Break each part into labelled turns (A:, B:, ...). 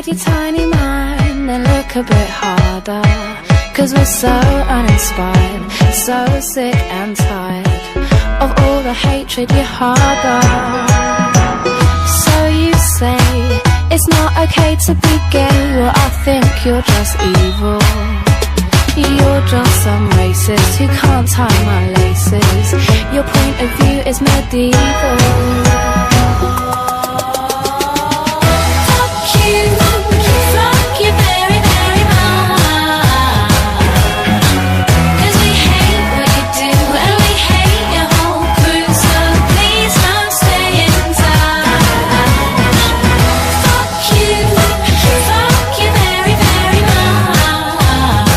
A: inside your tiny mind, then look a bit harder. Cause we're so uninspired, so sick and tired of all the hatred you harbor. So you say it's not okay to be gay. Well, I think you're just evil. You're just some racist who can't tie my laces. Your point of view is medieval. Fuck you, fuck you very, very much. Cause we hate what you do and we hate your whole crew. So please don't stay in touch. Fuck you very, very much.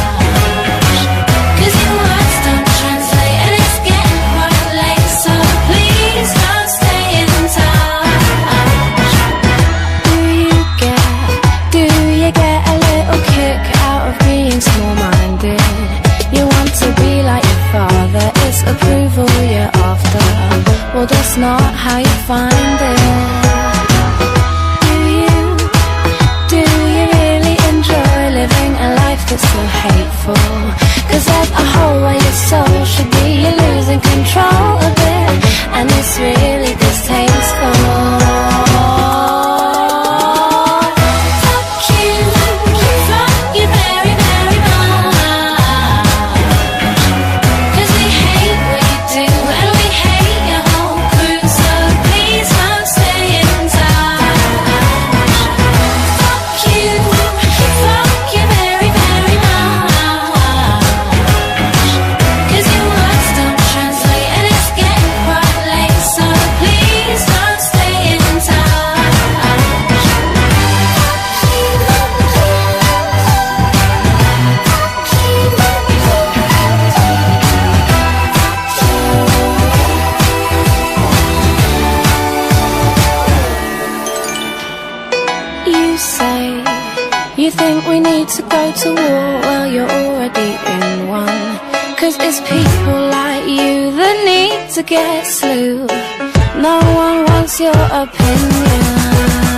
A: Cause your words don't translate and it's getting quite late. So please don't stay in touch. Do you get a little kick out of being small-minded? You want to be like your father, it's approval you're after. Well, that's not how you find it. Do you really enjoy living a life that's so hateful? Cause there's a hole where your soul should be. You're losing control of it, and it's really distasteful. Fuck you very, very much. Cause we hate what you do and we hate your whole crew. So please don't stay in touch. Fuck you very, very much. Cause your words don't translate and it's getting quite late. So please don't stay in touch. You say you think we need to go to war. Well, you're already in one. Cause it's people like you that need to get slew. No one wants your opinion.